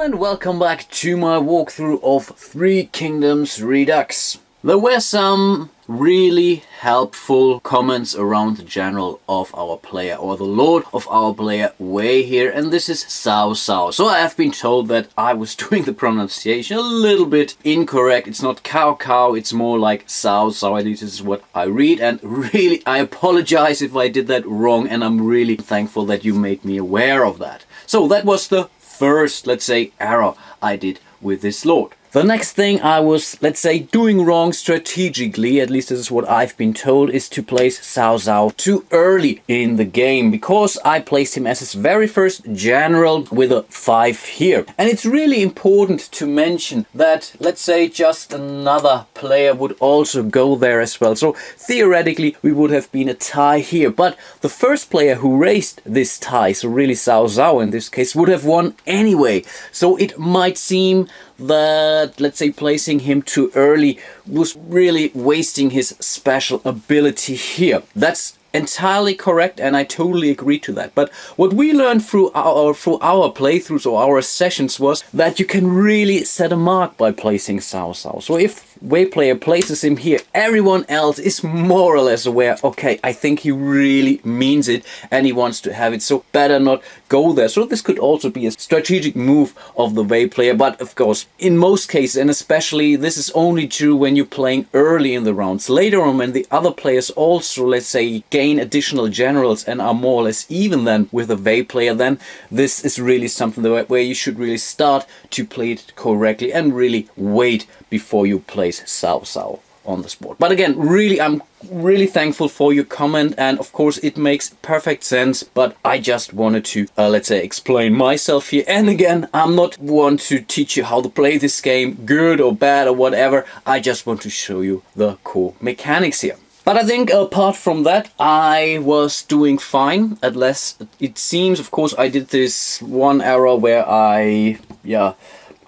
And welcome back to my walkthrough of Three Kingdoms Redux. There were some really helpful comments around the general of our player, or the lord of our player way here, and this is Cao Cao. So I have been told that I was doing the pronunciation a little bit incorrect. It's not Cao Cao, it's more like Cao Cao. At least this is what I read, and really I apologize if I did that wrong, and I'm really thankful that you made me aware of that. So that was the first, let's say, error I did with this lord. The next thing I was, let's say, doing wrong strategically, at least this is what I've been told, is to place Cao Cao too early in the game, because I placed him as his very first general with a 5 here. And it's really important to mention that, let's say, just another player would also go there as well. So theoretically we would have been a tie here, but the first player who raised this tie, so really Cao Cao in this case, would have won anyway. So it might seem that, let's say, placing him too early was really wasting his special ability here. That's entirely correct, and I totally agree to that. But what we learned through our playthroughs or our sessions was that you can really set a mark by placing Cao Cao. So if way player places him here, everyone else is more or less aware, okay, I think he really means it and he wants to have it, so better not go there. So this could also be a strategic move of the way player, but of course in most cases, and especially this is only true when you're playing early in the rounds. Later on, when the other players also, let's say, gain additional generals and are more or less even then with the way player, then this is really something where you should really start to play it correctly and really wait before you place Cao Cao on the spot. But again, really, I'm really thankful for your comment, and of course it makes perfect sense, but I just wanted to, let's say, explain myself here. And again, I'm not one to teach you how to play this game, good or bad or whatever. I just want to show you the core mechanics here. But I think apart from that, I was doing fine, unless it seems, of course, I did this one error where I,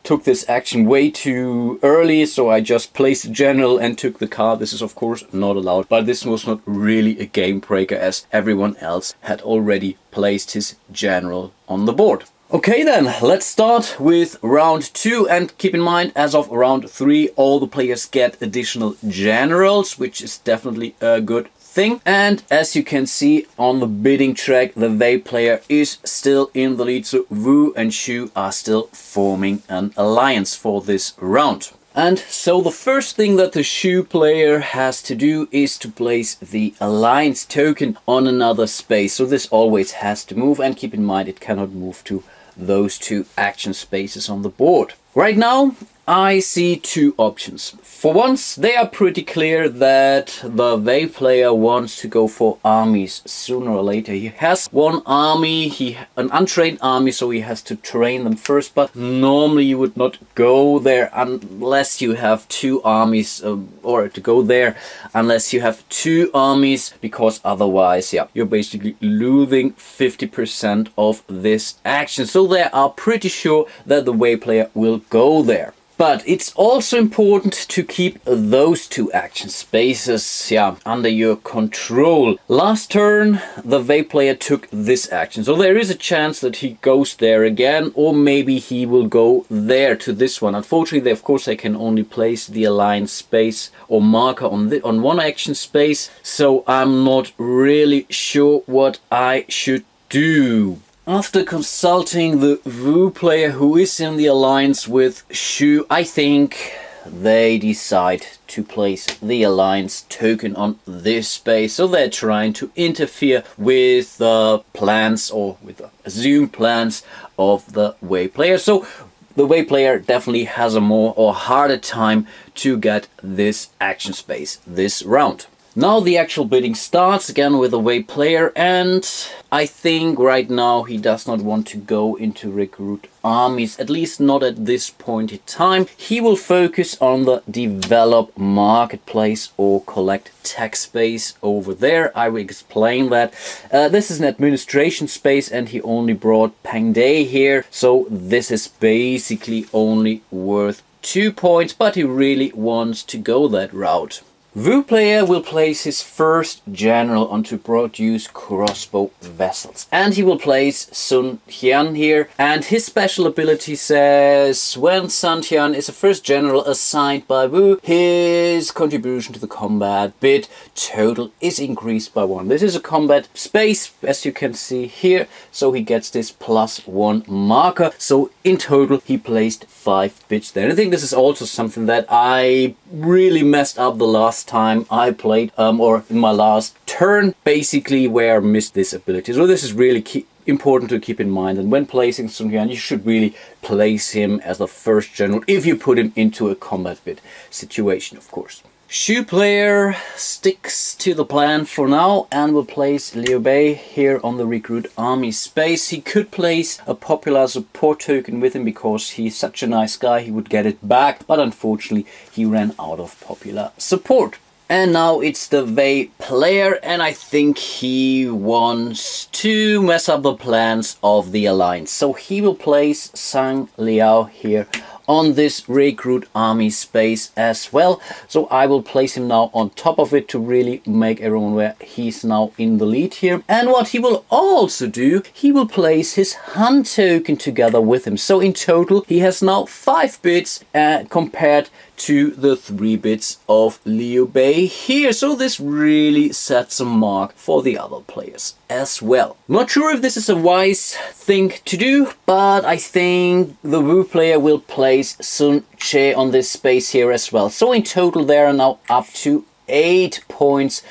took this action way too early, so I just placed the general and took the card. This is of course not allowed, but this was not really a game breaker, as everyone else had already placed his general on the board. Okay then, let's start with round 2, and keep in mind, as of round 3, all the players get additional generals, which is definitely a good thing. And as you can see on the bidding track, the Wei player is still in the lead, so Wu and Shu are still forming an alliance for this round. And so the first thing that the Shu player has to do is to place the alliance token on another space. So this always has to move, and keep in mind it cannot move to those 2 action spaces on the board. Right now I see 2 options. For once, they are pretty clear that the Wei player wants to go for armies sooner or later. He has one army, an untrained army, so he has to train them first, but normally you would not go there unless you have 2 armies, or to go there unless you have 2 armies, because otherwise, you're basically losing 50% of this action. So they are pretty sure that the Wei player will go there. But it's also important to keep those 2 action spaces under your control. Last turn, the Wei player took this action, so there is a chance that he goes there again, or maybe he will go there to this one. Unfortunately, of course, they can only place the alliance space or marker on one action space, so I'm not really sure what I should do. After consulting the Wu player who is in the alliance with Shu, I think they decide to place the alliance token on this space. So they're trying to interfere with the plans, or with the assumed plans, of the Wei player. So the Wei player definitely has a more or harder time to get this action space this round. Now the actual bidding starts again with the Wei player, and I think right now he does not want to go into recruit armies, at least not at this point in time. He will focus on the develop marketplace or collect tech space over there. I will explain that. This is an administration space, and he only brought Pengde here, so this is basically only worth 2 points, but he really wants to go that route. Wu player will place his first general on to produce crossbow vessels, and he will place Sun Tian here, and his special ability says when Sun Tian is the first general assigned by Wu, his contribution to the combat bit total is increased by 1. This is a combat space, as you can see here, so he gets this +1 marker, so in total he placed 5 bits there. And I think this is also something that I really messed up the last time I played, or in my last turn, basically, where I missed this ability. So this is really important to keep in mind, and when placing Sun Tian, you should really place him as the first general if you put him into a combat bit situation, of course. Shu player sticks to the plan for now and will place Liu Bei here on the recruit army space. He could place a popular support token with him because he's such a nice guy, he would get it back, but unfortunately he ran out of popular support. And now it's the Wei player, and I think he wants to mess up the plans of the alliance. So he will place Sang Liao here on this recruit army space as well. So I will place him now on top of it to really make everyone aware he's now in the lead here. And what he will also do, he will place his Han token together with him. So in total he has now 5 bits compared to the 3 bits of Liu Bei here. So this really sets a mark for the other players as well. Not sure if this is a wise thing to do, but I think the Wu player will place Sun Che on this space here as well. So in total there are now up to 8 points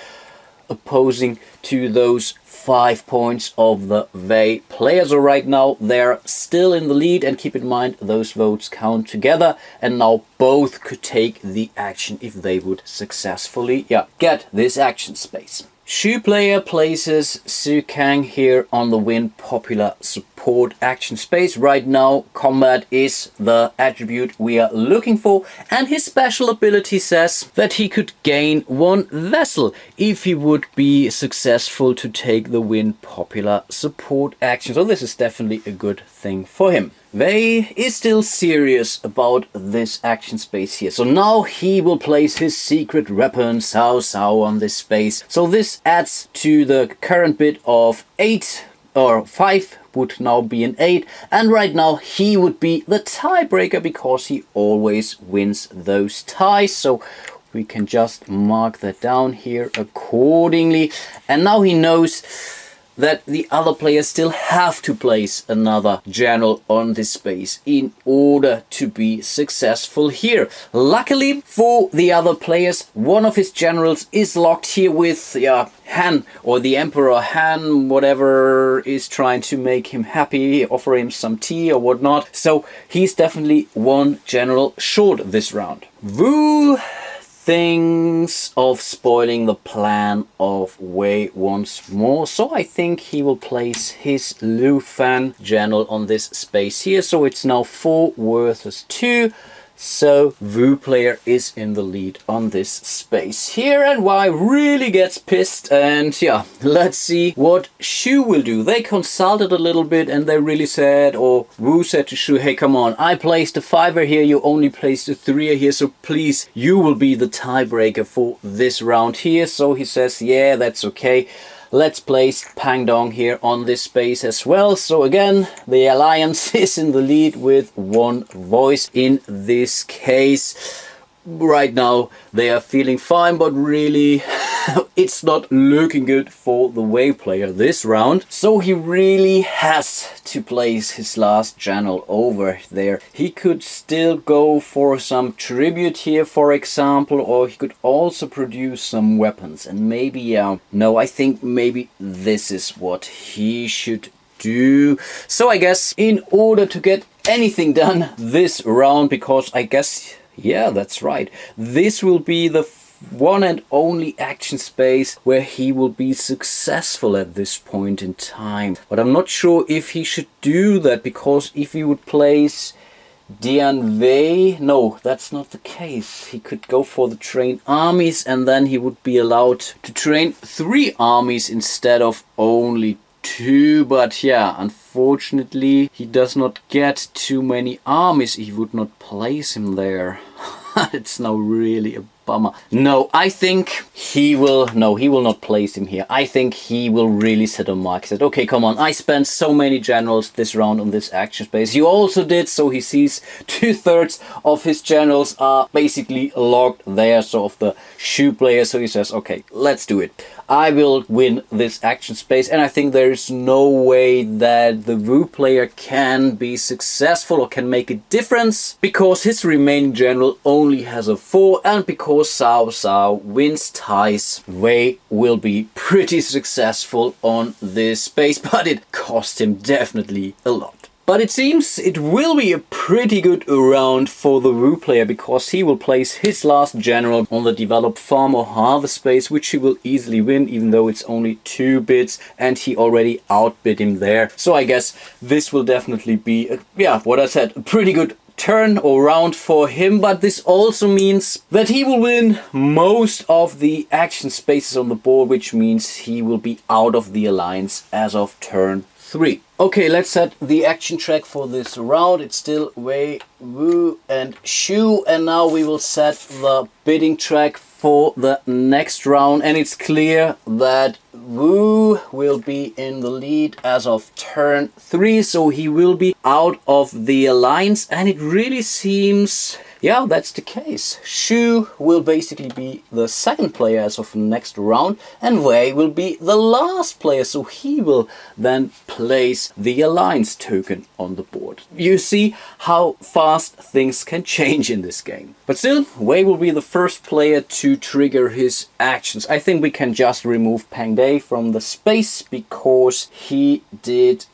opposing to those 5 points of the Wei players. So right now they're still in the lead, and keep in mind those votes count together, and now both could take the action if they would successfully get this action space. Shu player places Su Kang here on the win popular support action space. Right now combat is the attribute we are looking for, and his special ability says that he could gain 1 vessel if he would be successful to take the win popular support action. So this is definitely a good thing for him. Wei is still serious about this action space here. So now he will place his secret weapon Cao Cao on this space. So this adds to the current bit of 8, or 5 would now be an 8. And right now he would be the tiebreaker because he always wins those ties. So we can just mark that down here accordingly. And now he knows that the other players still have to place another general on this space in order to be successful here. Luckily for the other players, one of his generals is locked here with Han, or the Emperor Han, whatever is trying to make him happy, offer him some tea or whatnot. So he's definitely 1 general short this round. Wu thinks of spoiling the plan of Wei once more, so I think he will place his Lu Fan general on this space here. So it's now 4 versus 2. So Wu player is in the lead on this space here, and Wei really gets pissed, and let's see what Shu will do. They consulted a little bit and they really said, or Wu said to Shu, hey, come on, I placed a 5er here, you only placed a 3er here, so please, you will be the tiebreaker for this round here. So he says, yeah, that's okay. Let's place Pang Dong here on this space as well. So again, the alliance is in the lead with 1 voice in this case. Right now they are feeling fine, but really it's not looking good for the Wei player this round. So he really has to place his last general over there. He could still go for some tribute here, for example, or he could also produce some weapons. And maybe, no, I think maybe this is what he should do. So I guess in order to get anything done this round, because I guess, yeah, that's right, this will be the 1 and only action space where he will be successful at this point in time. But I'm not sure if he should do that, because if he would place Dian Wei, no, that's not the case. He could go for the train armies, and then he would be allowed to train 3 armies instead of only 2. But yeah, unfortunately he does not get too many armies. He would not place him there. It's now really a bummer. No, I think he will not place him here. I think he will really set a mark. He said, okay, come on, I spent so many generals this round on this action space. You also did, so he sees 2/3 of his generals are basically locked there, so of the Shu player. So he says, okay, let's do it. I will win this action space, and I think there is no way that the Wu player can be successful or can make a difference, because his remaining general only has a 4, and because Cao Cao wins ties, Wei will be pretty successful on this space, but it cost him definitely a lot. But it seems it will be a pretty good round for the Wu player, because he will place his last general on the developed farm or harvest space, which he will easily win, even though it's only 2 bits and he already outbid him there. So I guess this will definitely be, what I said, a pretty good turn or round for him, but this also means that he will win most of the action spaces on the board, which means he will be out of the alliance as of turn 3. Okay, let's set the action track for this round. It's still Wei, Wu and Shu, and now we will set the bidding track for the next round, and it's clear that Wu will be in the lead as of turn 3, so he will be out of the alliance, and it really seems, yeah, that's the case. Shu will basically be the second player as of the next round, and Wei will be the last player, so he will then place the alliance token on the board. You see how fast things can change in this game. But still, Wei will be the first player to trigger his actions. I think we can just remove Pang Dai from the space, because he did,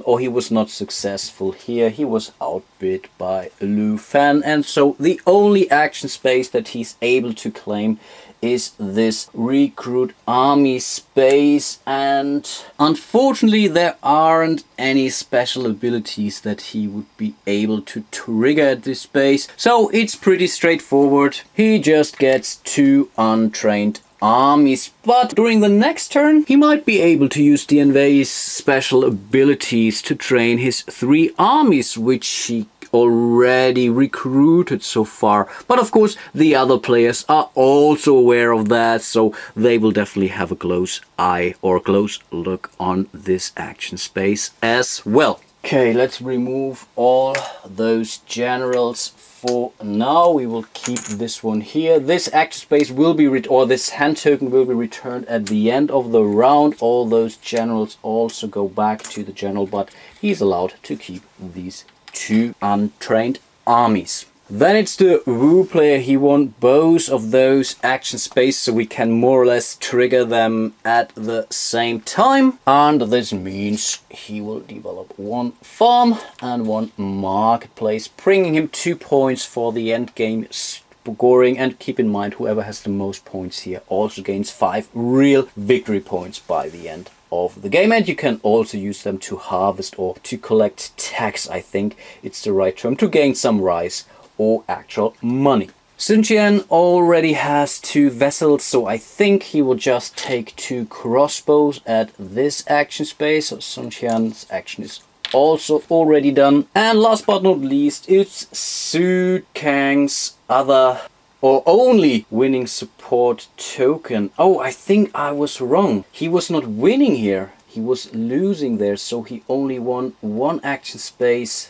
or he was not successful here. He was outbid by Lu Fan, and so the only action space that he's able to claim is this recruit army space, and unfortunately there aren't any special abilities that he would be able to trigger at this space, so it's pretty straightforward. He just gets 2 untrained armies, but during the next turn he might be able to use Dianwei's special abilities to train his 3 armies, which he already recruited so far. But of course the other players are also aware of that, so they will definitely have a close eye or a close look on this action space as well. Okay, let's remove all those generals for now. We will keep this one here. This action space will be or this hand token will be returned at the end of the round. All those generals also go back to the general, but he's allowed to keep these 2 untrained armies. Then it's the Wu player. He won both of those action spaces, so we can more or less trigger them at the same time. And this means he will develop 1 farm and 1 marketplace, bringing him 2 points for the end game scoring. And keep in mind, whoever has the most points here also gains 5 real victory points by the end of the game, and you can also use them to harvest or to collect tax. I think it's the right term, to gain some rice or actual money. Sun Qian already has 2 vessels, so I think he will just take 2 crossbows at this action space. So Sun Qian's action is also already done. And last but not least, it's Su Kang's other or only winning support token. Oh, I think I was wrong. He was not winning here. He was losing there, so he only won 1 action space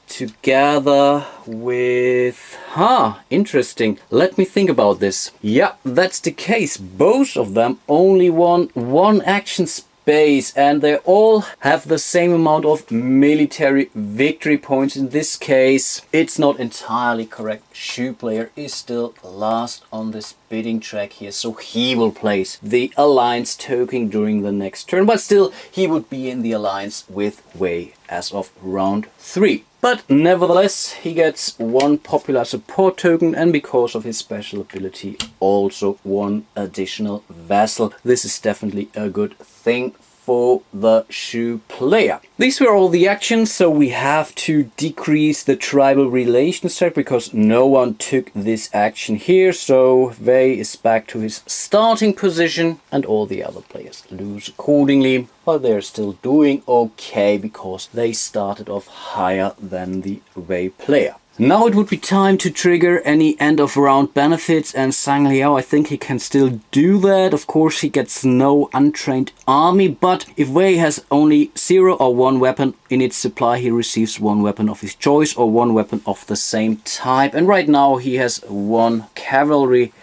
together with... interesting. Let me think about this. Yeah, that's the case. Both of them only won 1 action space, and they all have the same amount of military victory points. In this case, it's not entirely correct. Shu player is still last on this bidding track here, so he will place the alliance token during the next turn, but still he would be in the alliance with Wei as of round 3. But nevertheless, he gets 1 popular support token, and because of his special ability, also 1 additional vassal. This is definitely a good thing for the Shu player. These were all the actions, so we have to decrease the tribal relations check because no one took this action here. So Wei is back to his starting position and all the other players lose accordingly. But they're still doing okay because they started off higher than the Wei player. Now it would be time to trigger any end of round benefits, and Zhang Liao, I think he can still do that. Of course, he gets no untrained army, but if Wei has only 0 or 1 weapon in its supply, he receives 1 weapon of his choice or 1 weapon of the same type. And right now he has 1 cavalry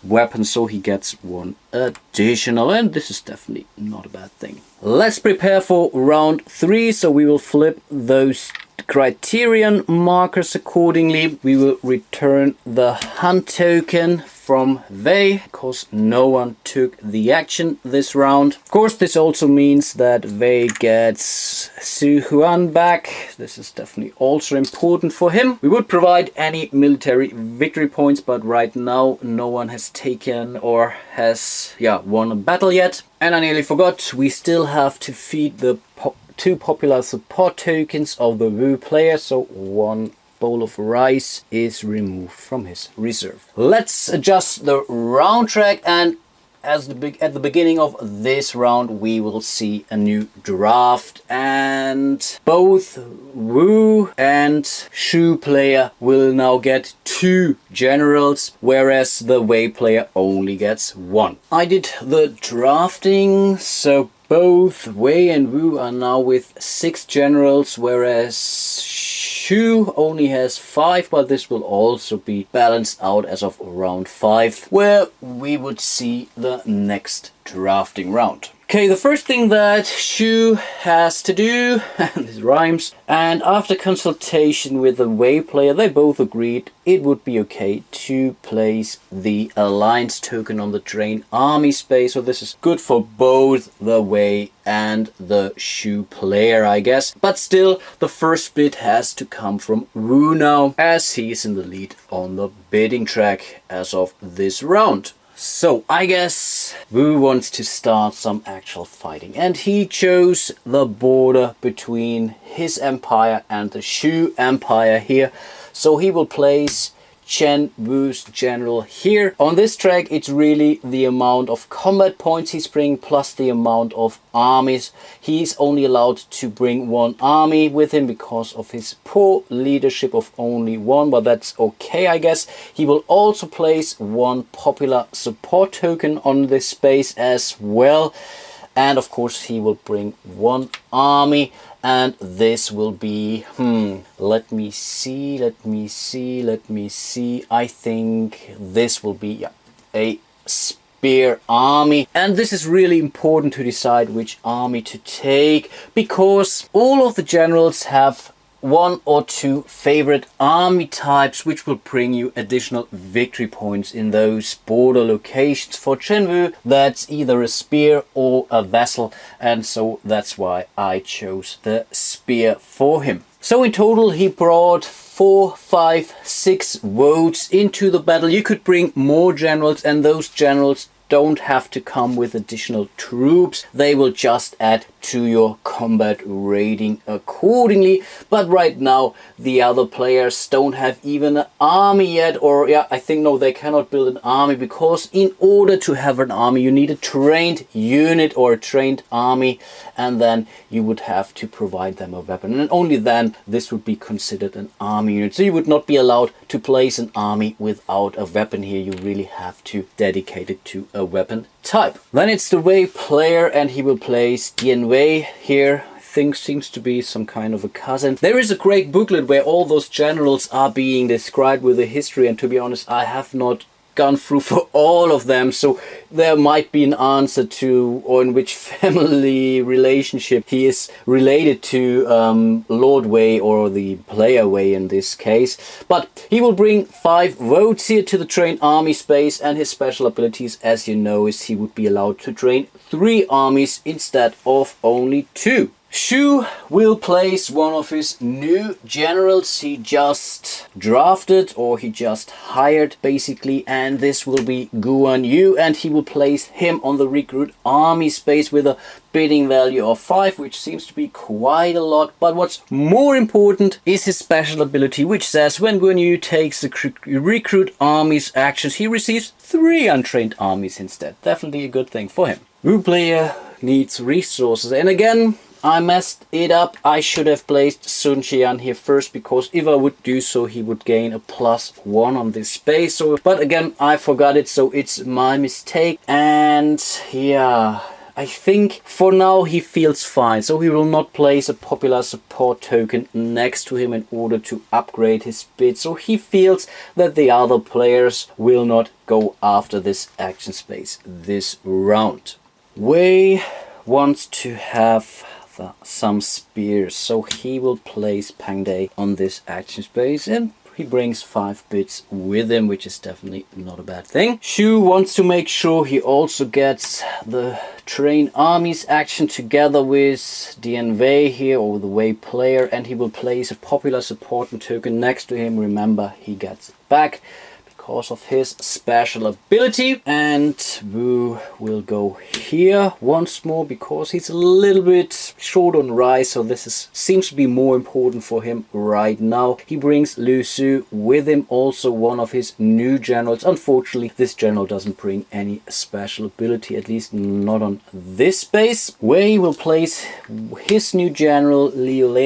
weapon, so he gets 1 additional, and this is definitely not a bad thing. Let's prepare for round 3, so we will flip those criterion markers accordingly. We will return the hunt token from Wei, because no one took the action this round. Of course, this also means that Wei gets Su Huan back. This is definitely also important for him. We would provide any military victory points, but right now no one has taken or has won a battle yet. And I nearly forgot, we still have to feed the 2 popular support tokens of the Wu player, so 1 bowl of rice is removed from his reserve. Let's adjust the round track, and at the beginning of this round we will see a new draft, and both Wu and Shu player will now get 2 generals, whereas the Wei player only gets 1. I did the drafting, so both Wei and Wu are now with 6 generals, whereas Shu only has 5, but this will also be balanced out as of round 5, where we would see the next drafting round. Okay, the first thing that Shu has to do, and this rhymes, and after consultation with the Wei player, they both agreed it would be okay to place the alliance token on the train army space. So this is good for both the Wei and the Shu player, I guess. But still, the first bid has to come from Wu now, as he's in the lead on the bidding track as of this round. So I guess Wu wants to start some actual fighting, and he chose the border between his empire and the Shu empire here. So he will place Chen Wu's general here. On this track, it's really the amount of combat points he's bringing plus the amount of armies. He's only allowed to bring 1 army with him because of his poor leadership of only 1, but that's okay, I guess. He will also place 1 popular support token on this space as well. And of course he will bring 1 army, and this will be, let me see, I think this will be a spear army. And this is really important to decide which army to take, because all of the generals have 1 or 2 favorite army types, which will bring you additional victory points in those border locations. For Chen Wu, that's either a spear or a vessel, and so that's why I chose the spear for him. So in total he brought 4, 5, 6 votes into the battle. You could bring more generals, and those generals don't have to come with additional troops. They will just add to your combat rating accordingly. But right now the other players don't have even an army yet, or I think no, they cannot build an army, because in order to have an army you need a trained unit or a trained army, and then you would have to provide them a weapon, and only then this would be considered an army unit. So you would not be allowed to place an army without a weapon here. You really have to dedicate it to a weapon type. Then it's the Wei player, and he will place Dian Wei here. I think seems to be some kind of a cousin. There is a great booklet where all those generals are being described with a history, and to be honest, I have not gone through for all of them, so there might be an answer to, or in which family relationship he is related to Lord Wei, or the player Wei in this case. But he will bring 5 votes here to the train army space, and his special abilities, as you know, is he would be allowed to train 3 armies instead of only 2. Shu will place 1 of his new generals he just drafted, or he just hired basically, and this will be Guan Yu, and he will place him on the recruit army space with a bidding value of 5, which seems to be quite a lot. But what's more important is his special ability, which says when Guan Yu takes the recruit army's actions, he receives 3 untrained armies instead. Definitely a good thing for him. Wu player needs resources, and again I messed it up. I should have placed Sun Qian here first, because if I would do so, he would gain a +1 on this space. So, but again, I forgot it, so it's my mistake. And yeah, I think for now he feels fine, so he will not place a popular support token next to him in order to upgrade his bid. So he feels that the other players will not go after this action space this round. Wei wants to have some spears, so he will place Pang Dai on this action space, and he brings 5 bits with him, which is definitely not a bad thing. Shu wants to make sure he also gets the train armies action together with Dian Wei here, or the Wei player, and he will place a popular support token next to him. Remember, he gets it back because of his special ability. And Wu will go here once more because he's a little bit short on rice, so this seems to be more important for him right now. He brings Lu Su with him, also one of his new generals. Unfortunately, this general doesn't bring any special ability, at least not on this base. Wei will place his new general Liu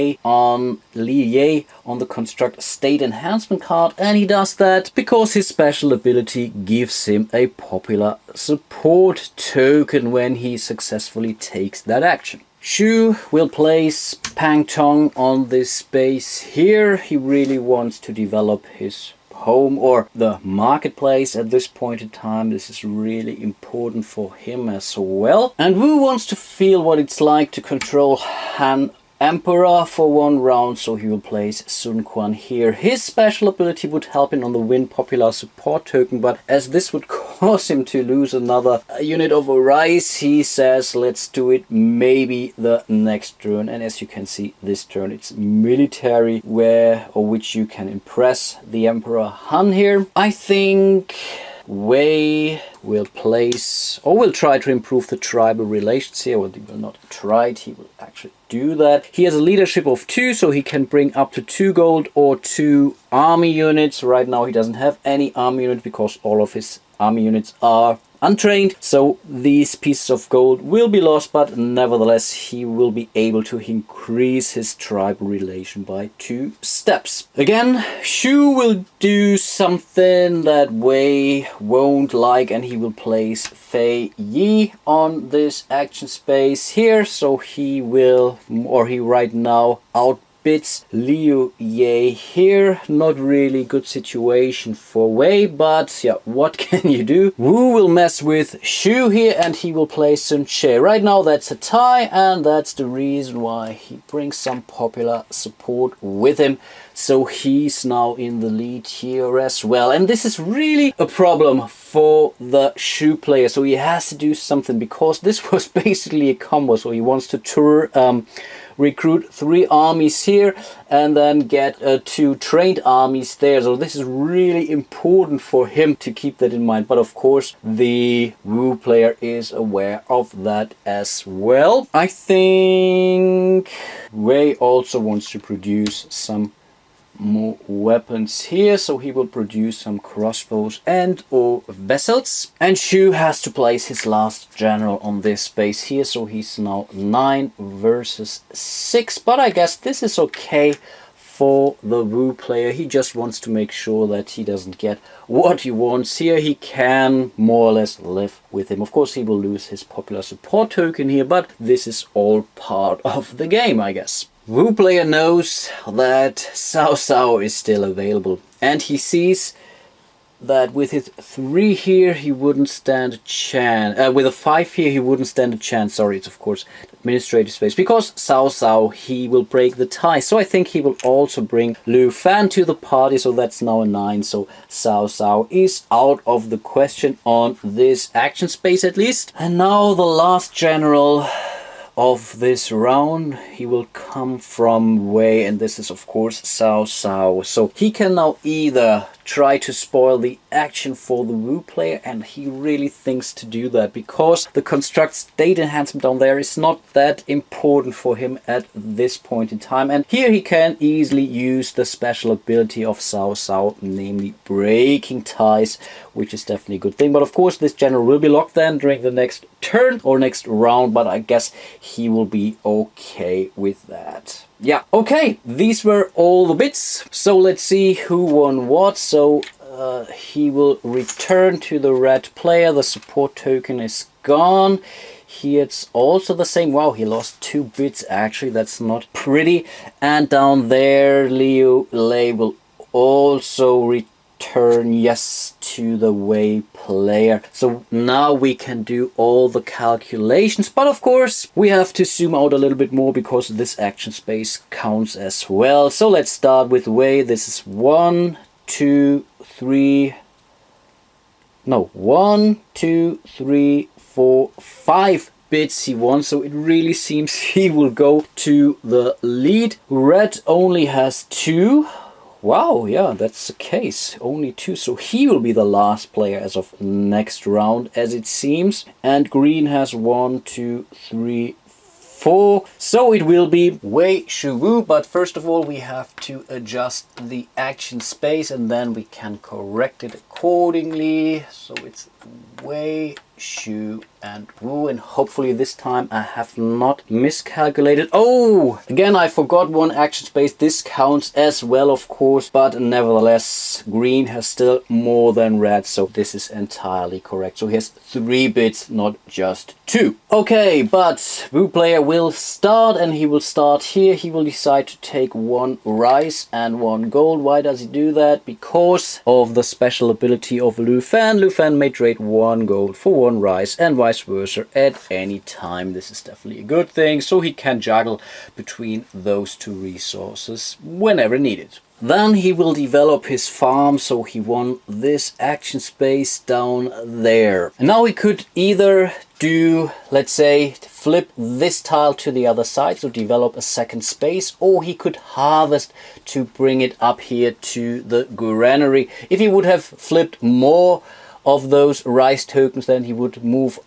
Ye on the construct state enhancement card, and he does that because his special ability gives him a popular support token when he successfully takes that action. Shu will place Pang Tong on this space here. He really wants to develop his home or the marketplace at this point in time. This is really important for him as well. And Wu wants to feel what it's like to control Han Emperor for 1 round, so he will place Sun Quan here. His special ability would help him on the win popular support token, but as this would cause him to lose another unit of rice, he says let's do it maybe the next turn. And as you can see, this turn it's military, which you can impress the Emperor Han here. I think Wei will place, or will try to improve the tribal relations here. Well, he will not try it, he will actually do that. He has a leadership of 2, so he can bring up to 2 gold or 2 army units. Right now he doesn't have any army unit because all of his army units are untrained, so these pieces of gold will be lost, but nevertheless he will be able to increase his tribal relation by 2 steps. Again, Shu will do something that Wei won't like, and he will place Fei Yi on this action space here, so he right now outbids Liu Ye here. Not really good situation for Wei, but yeah, what can you do? Wu will mess with Shu here, and he will play Sun Che. Right now that's a tie, and that's the reason why he brings some popular support with him. So he's now in the lead here as well. And this is really a problem for the Shu player. So he has to do something, because this was basically a combo. So he wants to recruit 3 armies here and then get 2 trained armies there. So this is really important for him to keep that in mind. But of course, the Wu player is aware of that as well. I think Wei also wants to produce some more weapons here, so he will produce some crossbows and or vessels. And Shu has to place his last general on this space here, so he's now 9 versus 6, but I guess this is okay for the Wu player. He just wants to make sure that he doesn't get what he wants here. He can more or less live with him. Of course, he will lose his popular support token here, but this is all part of the game, I guess. Wu player knows that Cao Cao is still available, and he sees that with his 3 here he wouldn't stand a chance. With a 5 here he wouldn't stand a chance. Sorry, it's of course administrative space, because Cao Cao, he will break the tie. So I think he will also bring Lu Fan to the party, so that's now a 9. So Cao Cao is out of the question on this action space at least. And now the last general of this round, he will come from Wei, and this is of course Cao Cao. So he can now either try to spoil the action for the Wu player, and he really thinks to do that because the construct state enhancement down there is not that important for him at this point in time. And here he can easily use the special ability of Cao Cao, namely breaking ties, which is definitely a good thing. But of course this general will be locked then during the next turn or next round, but I guess he will be okay with that. Yeah, okay, these were all the bits. So let's see who won what. So he will return to the red player. The support token is gone. Here it's also the same. Wow, he lost 2 bits actually. That's not pretty. And down there, Liu Lei will also return, yes, to the Wei player. So now we can do all the calculations, but of course we have to zoom out a little bit more because this action space counts as well. So let's start with Wei. This is 1, 2, 3, 4, 5 bits he won, so it really seems he will go to the lead. Red only has 2. Wow, yeah, that's the case. Only 2, so he will be the last player as of next round, as it seems. And green has 1, 2, 3, 4. So it will be Wei Shuwu, but first of all we have to adjust the action space and then we can correct it accordingly. So it's Wei, Shu and Wu, and hopefully this time I have not miscalculated. Oh, again I forgot one action space. This counts as well, of course, but nevertheless green has still more than red, so this is entirely correct. So he has 3 bits, not just 2. Okay, but Wu player will start, and he will start here. He will decide to take 1 rice and 1 gold. Why does he do that? Because of the special ability of Lu Fan. Lu Fan may trade 1 gold for 1 rice and vice versa at any time. This is definitely a good thing, so he can juggle between those 2 resources whenever needed. Then he will develop his farm, so he won this action space down there. And now he could either do, let's say, flip this tile to the other side, so develop a second space, or he could harvest to bring it up here to the granary. If he would have flipped more of those rice tokens, then he would move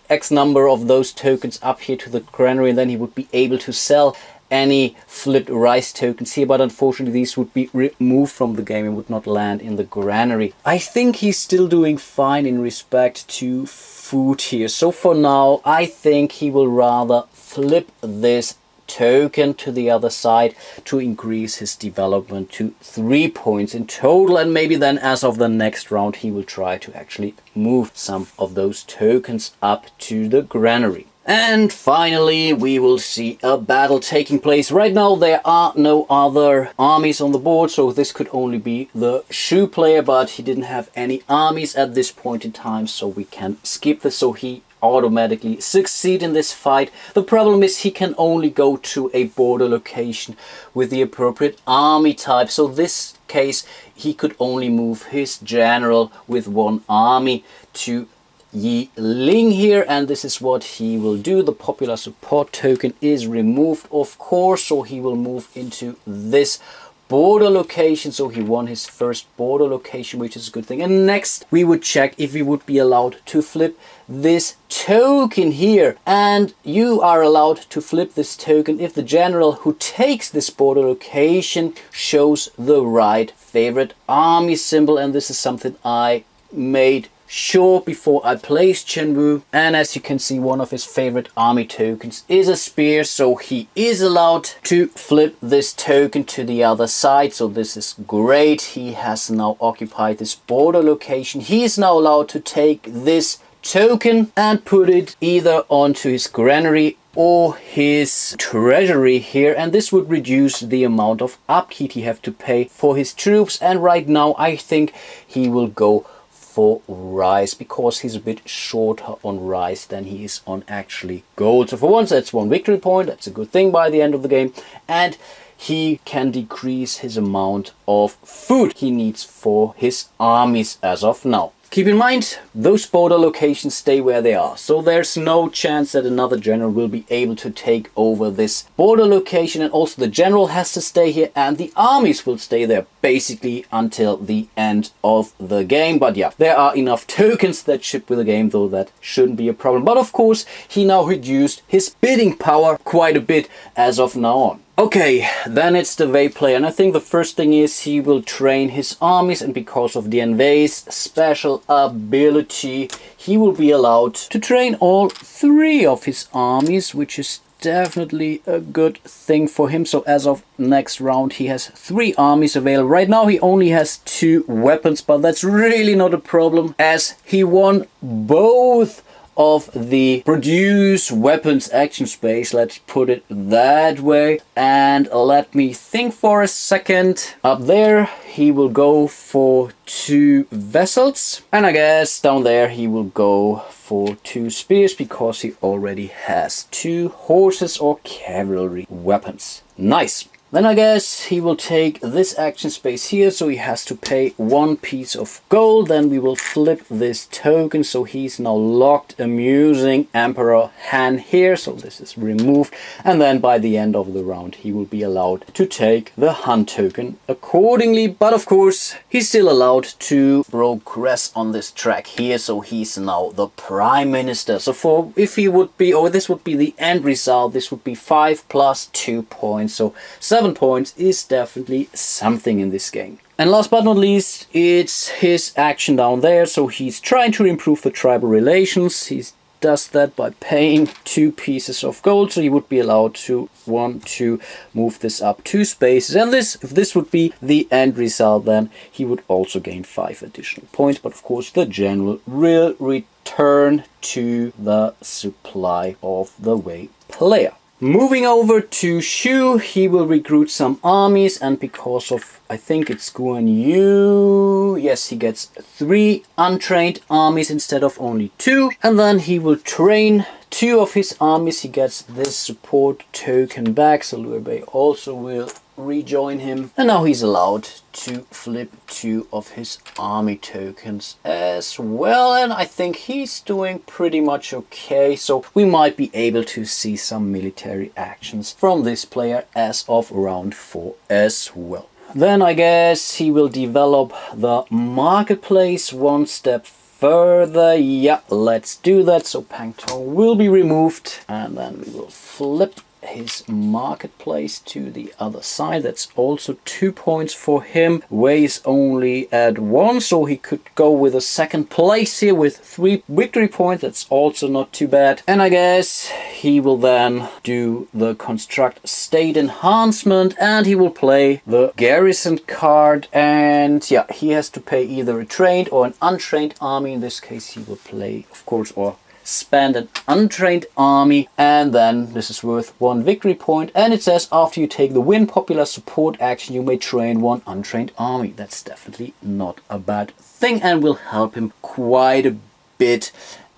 X number of those tokens up here to the granary, and then he would be able to sell any flipped rice tokens here, but unfortunately these would be removed from the game and would not land in the granary. I think he's still doing fine in respect to food here, so for now I think he will rather flip this token to the other side to increase his development to 3 points in total, and maybe then as of the next round he will try to actually move some of those tokens up to the granary. And finally we will see a battle taking place. Right now there are no other armies on the board, so this could only be the Shu player, but he didn't have any armies at this point in time, so we can skip this. So he automatically succeed in this fight. The problem is he can only go to a border location with the appropriate army type, so this case he could only move his general with 1 army to Yi Ling here, and this is what he will do. The popular support token is removed, of course, so he will move into this border location. So he won his first border location, which is a good thing. And next we would check if we would be allowed to flip this token here, and you are allowed to flip this token if the general who takes this border location shows the right favorite army symbol, and this is something I made sure before I placed Chen Wu. And as you can see, one of his favorite army tokens is a spear, so he is allowed to flip this token to the other side. So this is great. He has now occupied this border location. He is now allowed to take this token and put it either onto his granary or his treasury here, and this would reduce the amount of upkeep he have to pay for his troops. And right now I think he will go for rice because he's a bit shorter on rice than he is on actually gold. So for once that's 1 victory point. That's a good thing by the end of the game, and he can decrease his amount of food he needs for his armies as of now. Keep in mind, those border locations stay where they are, so there's no chance that another general will be able to take over this border location, and also the general has to stay here and the armies will stay there basically until the end of the game. But yeah, there are enough tokens that ship with the game, though that shouldn't be a problem. But of course, he now reduced his bidding power quite a bit as of now on. Okay, then it's the Vey player, and I think the first thing is he will train his armies, and because of the Vey's special ability, he will be allowed to train all 3 of his armies, which is definitely a good thing for him. So as of next round, he has 3 armies available. Right now he only has 2 weapons, but that's really not a problem, as he won both of the produce weapons action space, let's put it that way. And let me think for a second. Up there he will go for 2 vessels, and I guess down there he will go for 2 spears, because he already has 2 horses or cavalry weapons. Nice. Then I guess he will take this action space here, so he has to pay 1 piece of gold. Then we will flip this token, so he's now locked amusing Emperor Han here, so this is removed. And then by the end of the round he will be allowed to take the Han token accordingly. But of course he's still allowed to progress on this track here, so he's now the Prime Minister. So for if he would be, or this would be the end result, this would be 5 plus 2 points, so 7 points is definitely something in this game. And last but not least, it's his action down there. So he's trying to improve the tribal relations. He does that by paying 2 pieces of gold, so he would be allowed to want to move this up 2 spaces. And this, if this would be the end result, then he would also gain 5 additional points. But of course the general will return to the supply of the Vey player. Moving over to Shu, he will recruit some armies, and because of, I think it's Guan Yu, yes, he gets 3 untrained armies instead of only 2. And then he will train 2 of his armies. He gets this support token back, so Liu Bei also will rejoin him. And now he's allowed to flip 2 of his army tokens as well, and I think he's doing pretty much okay, so we might be able to see some military actions from this player as of round 4 as well. Then I guess he will develop the marketplace 1 step further. Yeah, let's do that. So Pang Tong will be removed, and then we will flip his marketplace to the other side. That's also 2 points for him. Wei is only at 1, so he could go with a 2nd place here with 3 victory points. That's also not too bad. And I guess he will then do the construct state enhancement, and he will play the garrison card. And yeah, he has to pay either a trained or an untrained army. In this case he will play, of course, or spend an untrained army, and then this is worth 1 victory point. And it says after you take the win popular support action, you may train 1 untrained army. That's definitely not a bad thing and will help him quite a bit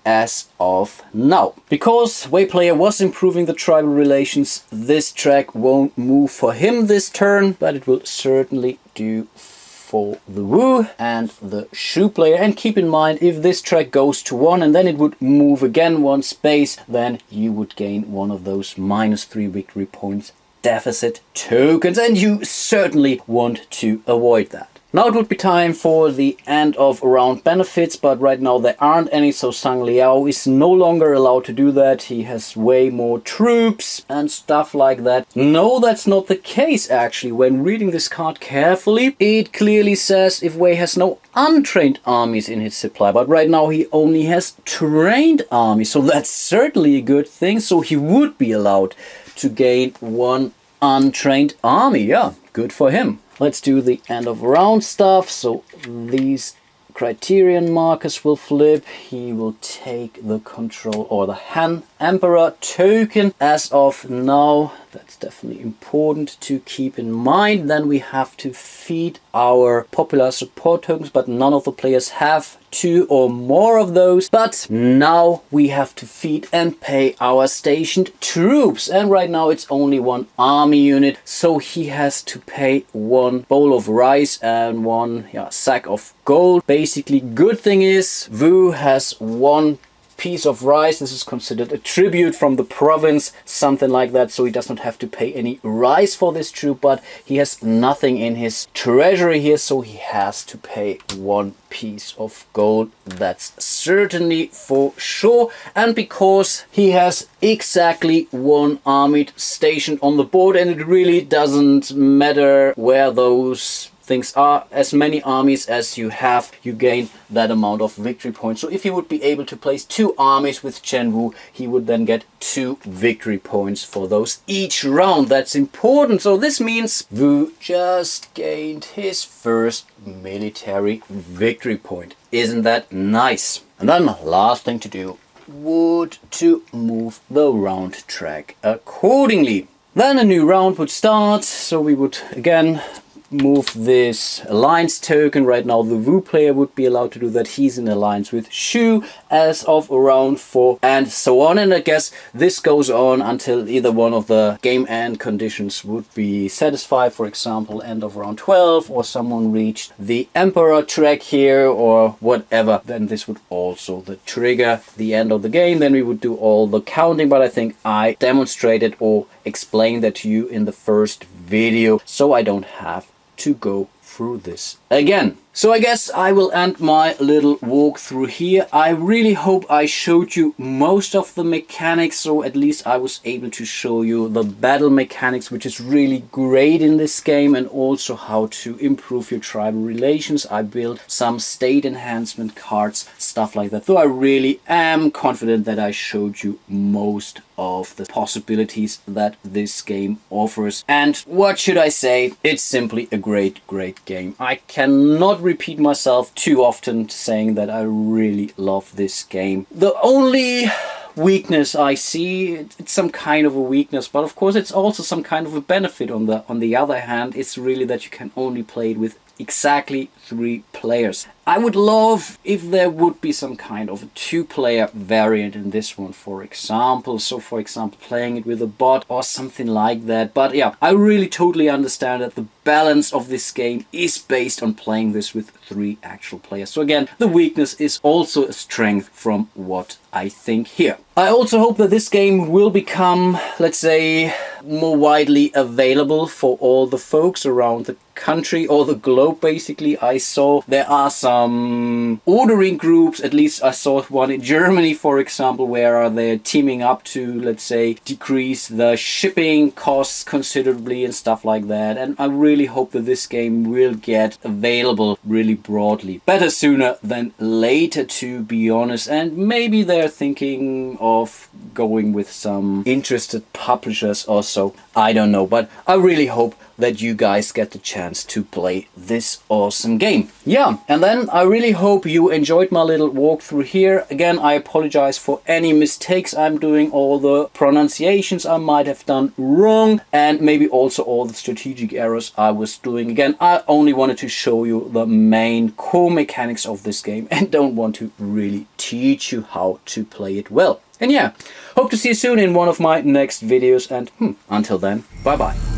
as of now. Because Vey player was improving the tribal relations, this track won't move for him this turn, but it will certainly do for the Wu and the Shu player. And keep in mind, if this track goes to 1 and then it would move again 1 space, then you would gain 1 of those -3 victory points deficit tokens, and you certainly want to avoid that. Now it would be time for the end of round benefits, but right now there aren't any, so Sang Liao is no longer allowed to do that. He has way more troops and stuff like that. No, that's not the case actually. When reading this card carefully, it clearly says if Wei has no untrained armies in his supply, but right now he only has trained armies, so that's certainly a good thing. So he would be allowed to gain 1 untrained army. Yeah, good for him. Let's do the end of round stuff. So these criterion markers will flip. He will take the control or the Han Emperor token. As of now, That's definitely important to keep in mind. Then we have to feed our popular support tokens, but none of the players have 2 or more of those. But now we have to feed and pay our stationed troops. And right now it's only 1 army unit. So he has to pay 1 bowl of rice and 1 sack of gold. Basically, good thing is Wu has 1 piece of rice. This is considered a tribute from the province, something like that, so he does not have to pay any rice for this troop, but he has nothing in his treasury here, so he has to pay 1 piece of gold. That's certainly for sure. And because he has exactly 1 army station on the board, and it really doesn't matter where those things are, as many armies as you have, you gain that amount of victory points. So if he would be able to place 2 armies with Chen Wu, he would then get 2 victory points for those each round. That's important. So this means Wu just gained his first military victory point. Isn't that nice? And then last thing to do would to move the round track accordingly. Then a new round would start, so we would again move this alliance token. Right now the Wu player would be allowed to do that. He's in alliance with Shu as of round 4 and so on. And I guess this goes on until either one of the game end conditions would be satisfied. For example, end of round 12, or someone reached the Emperor track here or whatever. Then this would also trigger the end of the game. Then we would do all the counting, but I think I demonstrated or explained that to you in the first video, so I don't have to go through this again. So I guess I will end my little walkthrough here. I really hope I showed you most of the mechanics, so at least I was able to show you the battle mechanics, which is really great in this game, and also how to improve your tribal relations. I built some state enhancement cards, stuff like that. So I really am confident that I showed you most of the possibilities that this game offers. And what should I say? It's simply a great game. I cannot repeat myself too often saying that I really love this game. The only weakness I see, it's some kind of a weakness, but of course it's also some kind of a benefit. On the other hand, it's really that you can only play it with exactly 3 players. I would love if there would be some kind of a 2-player variant in this one, for example. So for example, playing it with a bot or something like that. But yeah, I really totally understand that the balance of this game is based on playing this with 3 actual players. So again, the weakness is also a strength from what I think here. I also hope that this game will become, let's say, more widely available for all the folks around the country or the globe. Basically, I saw there are some ordering groups, at least I saw one in Germany, for example, where they're teaming up to, let's say, decrease the shipping costs considerably and stuff like that. And I really hope that this game will get available really broadly. Better sooner than later, to be honest. And maybe they're thinking of going with some interested publishers or so. I don't know, but I really hope that you guys get the chance to play this awesome game. Yeah, and then I really hope you enjoyed my little walkthrough here. Again, I apologize for any mistakes I'm doing, all the pronunciations I might have done wrong, and maybe also all the strategic errors I was doing. Again, I only wanted to show you the main core mechanics of this game and don't want to really teach you how to play it well. And yeah, hope to see you soon in one of my next videos, and until then, bye bye.